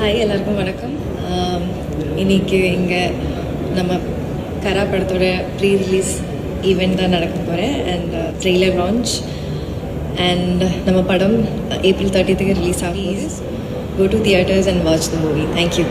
Hi, எல்லாருக்கும் வணக்கம். இன்னைக்கு இங்கே நம்ம கரா படத்தோட ப்ரீ ரிலீஸ் ஈவெண்ட் தான் நடக்க போகிறேன் அண்ட் ட்ரெய்லர் லான்ச் அண்ட் நம்ம படம் April 30th ரிலீஸ் ஆகும். Go to theatres and watch the movie. Thank you.